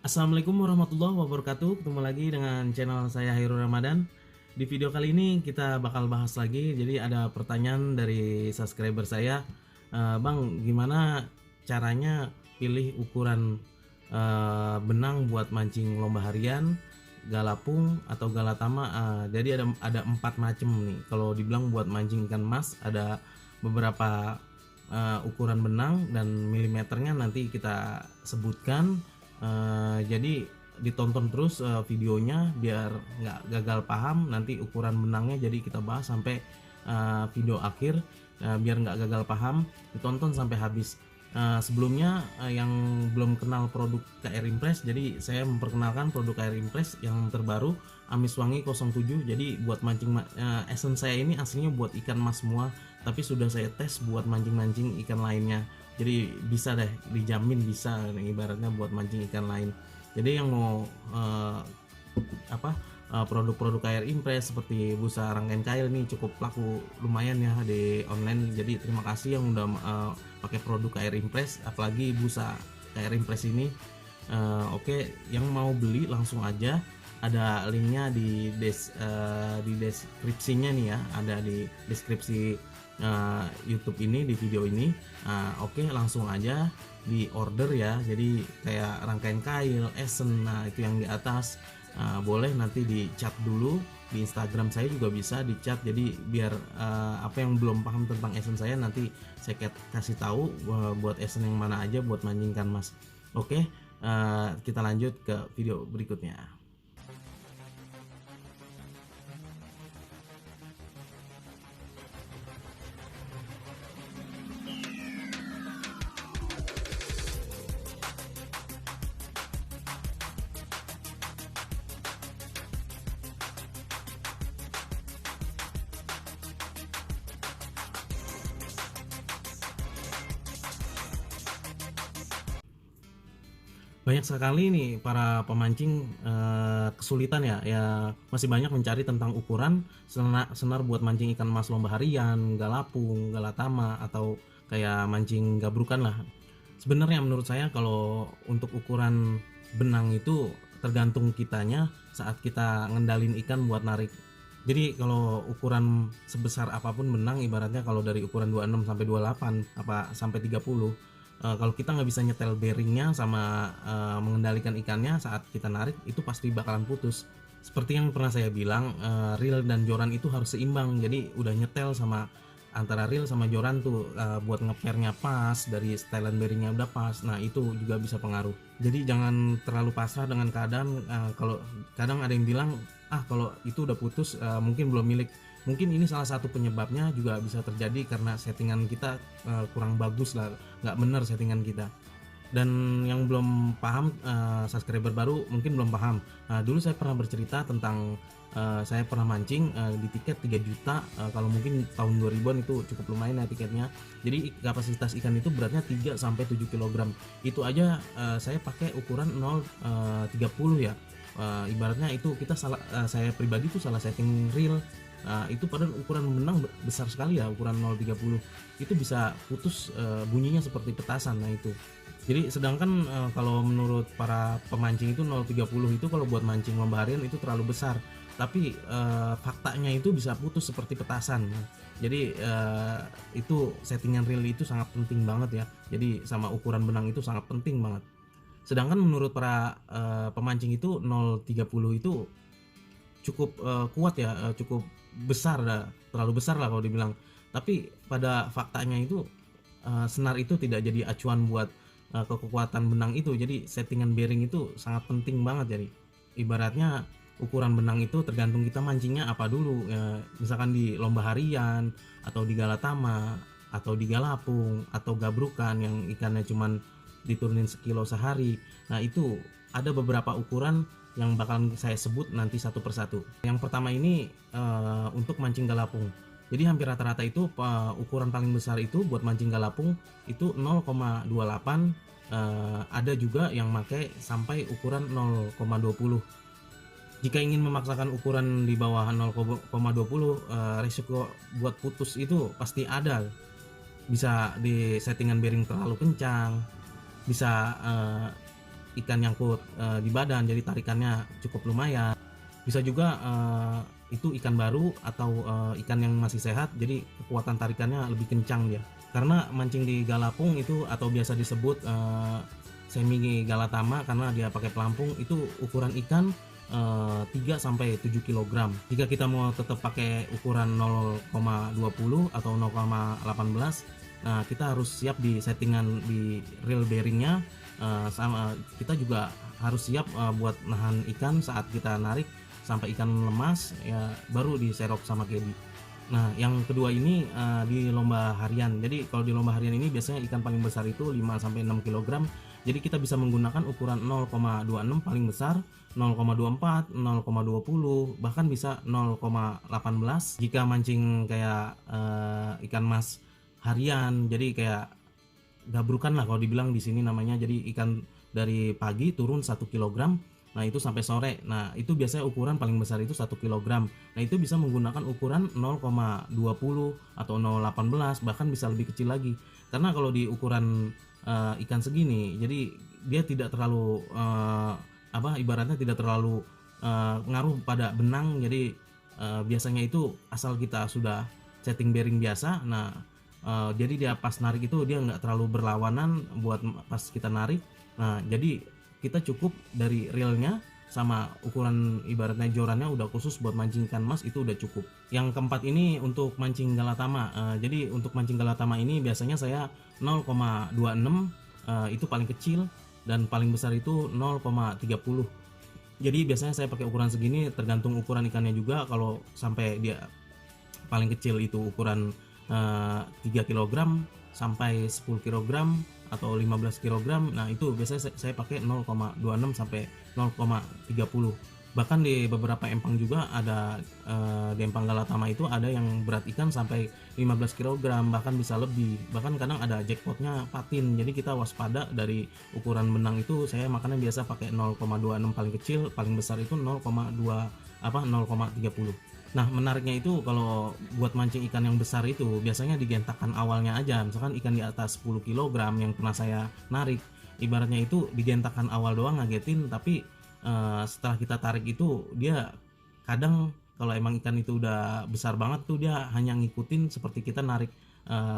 Assalamualaikum warahmatullahi wabarakatuh. Ketemu lagi dengan channel saya Hairul Ramadan. Di video kali ini kita bakal bahas lagi. Jadi ada pertanyaan dari subscriber saya, Bang, gimana caranya pilih ukuran benang buat mancing lomba harian, galapung atau galatama? Jadi ada 4 macam nih. Kalau dibilang buat mancing ikan mas, ada beberapa ukuran benang dan milimeternya nanti kita sebutkan. Jadi ditonton terus videonya biar nggak gagal paham. Nanti ukuran benangnya jadi kita bahas sampai video akhir, biar nggak gagal paham ditonton sampai habis. Sebelumnya yang belum kenal produk KR Impress, jadi saya memperkenalkan produk KR Impress yang terbaru Amis Wangi 07. Jadi buat mancing essence saya ini aslinya buat ikan mas semua, tapi sudah saya tes buat mancing-mancing ikan lainnya. Jadi bisa deh, dijamin bisa ibaratnya buat mancing ikan lain. Jadi yang mau produk-produk KR Impress seperti busa rangkaian kail nih cukup laku lumayan ya di online. Jadi terima kasih yang udah pakai produk KR Impress, apalagi busa KR Impress ini. Oke, yang mau beli langsung aja, ada linknya di deskripsinya nih ya, ada di deskripsi YouTube ini, di video ini. Oke, langsung aja di order ya. Jadi kayak rangkaian kail, esen, nah itu yang di atas. Boleh nanti di chat dulu di Instagram saya juga bisa di chat. Jadi biar apa yang belum paham tentang esen saya nanti saya kasih tahu buat esen yang mana aja buat mancingkan mas. Oke, kita lanjut ke video berikutnya. Banyak sekali nih para pemancing kesulitan ya masih banyak mencari tentang ukuran senar buat mancing ikan mas lomba harian, galapung, galatama, atau kayak mancing gabrukan lah. Sebenarnya menurut saya kalau untuk ukuran benang itu tergantung kitanya saat kita ngendalin ikan buat narik. Jadi kalau ukuran sebesar apapun benang, ibaratnya kalau dari ukuran 26 sampai 28 apa sampai 30, kalau kita nggak bisa nyetel bearingnya sama mengendalikan ikannya saat kita narik, itu pasti bakalan putus. Seperti yang pernah saya bilang, reel dan joran itu harus seimbang. Jadi udah nyetel sama antara reel sama joran tuh, buat ngepairnya pas, dari setelan bearingnya udah pas, nah itu juga bisa pengaruh. Jadi jangan terlalu pasrah dengan keadaan. Kalau kadang ada yang bilang, kalau itu udah putus, mungkin belum milik. Mungkin ini salah satu penyebabnya, juga bisa terjadi karena settingan kita kurang bagus lah, nggak bener settingan kita. Dan yang belum paham, subscriber baru mungkin belum paham. Dulu saya pernah bercerita tentang saya pernah mancing di tiket 3 juta. Kalau mungkin tahun 2000-an itu cukup lumayan ya tiketnya. Jadi kapasitas ikan itu beratnya 3 sampai 7 kg. Itu aja saya pakai ukuran 0,30 ya. Ibaratnya itu kita salah, saya pribadi tuh salah setting reel. Itu padahal ukuran benang besar sekali ya, ukuran 0,30 itu bisa putus, bunyinya seperti petasan. Nah itu, jadi sedangkan kalau menurut para pemancing itu 0,30 itu kalau buat mancing lomba harian itu terlalu besar, tapi faktanya itu bisa putus seperti petasan. Jadi itu settingan reel itu sangat penting banget ya. Jadi sama ukuran benang itu sangat penting banget. Sedangkan menurut para pemancing itu 0,30 itu cukup kuat ya, cukup besar dah, terlalu besar lah kalau dibilang. Tapi pada faktanya itu senar itu tidak jadi acuan buat kekuatan benang itu. Jadi settingan bearing itu sangat penting banget. Jadi ibaratnya ukuran benang itu tergantung kita mancingnya apa dulu ya. Misalkan di lomba harian atau di galatama atau di galapung atau gabrukan yang ikannya cuman diturunin sekilo sehari, nah itu ada beberapa ukuran yang bakalan saya sebut nanti satu persatu. Yang pertama ini untuk mancing galapung. Jadi hampir rata-rata itu ukuran paling besar itu buat mancing galapung itu 0,28. Ada juga yang pakai sampai ukuran 0,20. Jika ingin memaksakan ukuran di bawah 0,20, resiko buat putus itu pasti ada. Bisa di settingan bearing terlalu kencang, bisa ikan nyangkut di badan, jadi tarikannya cukup lumayan. Bisa juga itu ikan baru atau ikan yang masih sehat, jadi kekuatan tarikannya lebih kencang dia. Karena mancing di galapung itu atau biasa disebut semi galatama karena dia pakai pelampung, itu ukuran ikan 3 sampai 7 kg. Jika kita mau tetap pakai ukuran 0,20 atau 0,18, nah kita harus siap di settingan di reel bearingnya, sama kita juga harus siap buat nahan ikan saat kita narik sampai ikan lemas ya, baru diserok sama kedi. Nah yang kedua ini di lomba harian. Jadi kalau di lomba harian ini biasanya ikan paling besar itu 5 sampai 6 kg. Jadi kita bisa menggunakan ukuran 0,26 paling besar, 0,24, 0,20, bahkan bisa 0,18 jika mancing kayak ikan mas harian. Jadi kayak gabrukan lah kalau dibilang di sini namanya. Jadi ikan dari pagi turun 1 kg, nah itu sampai sore. Nah itu biasanya ukuran paling besar itu 1 kg. Nah itu bisa menggunakan ukuran 0,20 atau 0,18, bahkan bisa lebih kecil lagi. Karena kalau di ukuran ikan segini, jadi dia tidak terlalu ibaratnya tidak terlalu ngaruh pada benang. Jadi biasanya itu asal kita sudah setting bearing biasa, nah jadi dia pas narik itu dia nggak terlalu berlawanan buat pas kita narik. Nah jadi kita cukup dari reelnya sama ukuran ibaratnya jorannya udah khusus buat mancing ikan mas, itu udah cukup. Yang keempat ini untuk mancing galatama. Jadi untuk mancing galatama ini biasanya saya 0,26 itu paling kecil, dan paling besar itu 0,30. Jadi biasanya saya pakai ukuran segini, tergantung ukuran ikannya juga. Kalau sampai dia paling kecil itu ukuran 3 kg sampai 10 kg atau 15 kg, nah itu biasanya saya pakai 0,26 sampai 0,30. Bahkan di beberapa empang juga ada, di empang galatama itu ada yang berat ikan sampai 15 kg, bahkan bisa lebih. Bahkan kadang ada jackpotnya patin. Jadi kita waspada dari ukuran benang itu. Saya makannya biasa pakai 0,26 paling kecil, paling besar itu 0,30. Nah menariknya itu kalau buat mancing ikan yang besar itu biasanya digentakan awalnya aja. Misalkan ikan di atas 10 kg yang pernah saya narik, ibaratnya itu digentakan awal doang ngagetin, tapi setelah kita tarik itu dia kadang kalau emang ikan itu udah besar banget tuh dia hanya ngikutin seperti kita narik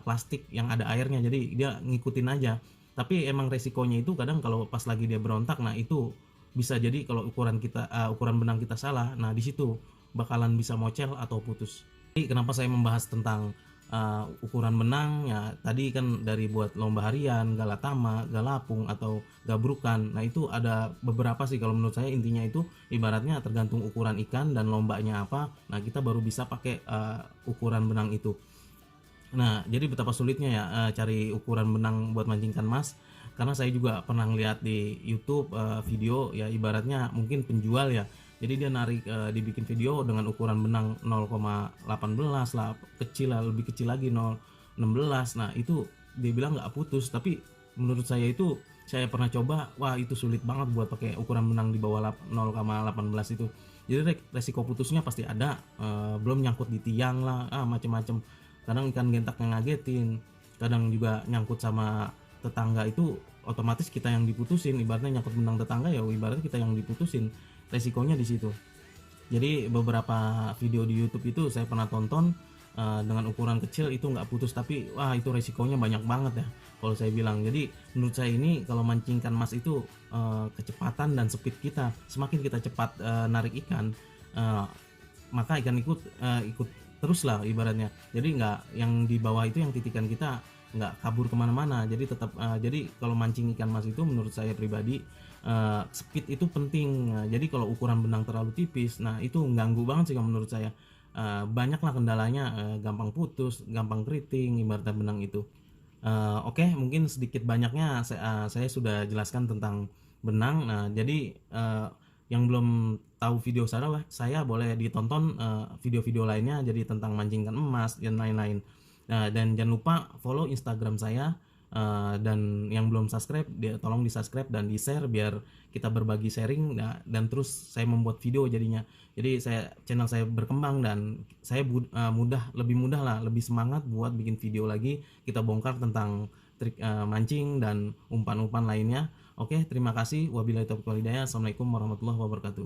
plastik yang ada airnya, jadi dia ngikutin aja. Tapi emang resikonya itu kadang kalau pas lagi dia berontak, nah itu bisa jadi kalau ukuran benang kita salah, nah di situ bakalan bisa mocel atau putus. Jadi kenapa saya membahas tentang ukuran benang ya, tadi kan dari buat lomba harian, galatama, galapung atau gabrukan. Nah itu ada beberapa sih kalau menurut saya. Intinya itu ibaratnya tergantung ukuran ikan dan lombanya apa, nah kita baru bisa pakai ukuran benang itu. Nah jadi betapa sulitnya ya cari ukuran benang buat mancing ikan mas. Karena saya juga pernah lihat di YouTube video ya, ibaratnya mungkin penjual ya, jadi dia narik dibikin video dengan ukuran benang 0,18 lah, kecil lah, lebih kecil lagi 0,16. Nah itu dia bilang nggak putus, tapi menurut saya itu, saya pernah coba, wah itu sulit banget buat pakai ukuran benang di bawah 0,18 itu. Jadi resiko putusnya pasti ada, belum nyangkut di tiang lah, macem-macem. Kadang ikan gentaknya ngagetin, kadang juga nyangkut sama tetangga, itu otomatis kita yang diputusin. Ibaratnya nyangkut benang tetangga ya ibaratnya kita yang diputusin, resikonya di situ. Jadi beberapa video di YouTube itu saya pernah tonton dengan ukuran kecil itu nggak putus, tapi wah itu resikonya banyak banget ya kalau saya bilang. Jadi menurut saya ini kalau mancing ikan mas itu kecepatan dan speed kita, semakin kita cepat narik ikan, maka ikan ikut terus lah ibaratnya. Jadi nggak yang di bawah itu, yang titikan kita nggak kabur kemana-mana. Jadi tetap jadi kalau mancing ikan mas itu menurut saya pribadi speed itu penting. Jadi kalau ukuran benang terlalu tipis, nah itu ganggu banget sih kalau menurut saya. Banyaklah kendalanya, gampang putus, gampang keriting ibaratnya benang itu. Oke, mungkin sedikit banyaknya saya sudah jelaskan tentang benang. Nah jadi yang belum tahu video saya boleh ditonton video-video lainnya, jadi tentang mancing ikan emas dan lain-lain. Nah, dan jangan lupa follow Instagram saya, dan yang belum subscribe tolong di subscribe dan di share biar kita berbagi sharing. Nah, dan terus saya membuat video jadinya. Jadi channel saya berkembang dan saya lebih mudah lah, lebih semangat buat bikin video lagi. Kita bongkar tentang trik mancing dan umpan-umpan lainnya. Oke, terima kasih. Wabillahi taufiq wal hidayah. Assalamualaikum warahmatullahi wabarakatuh.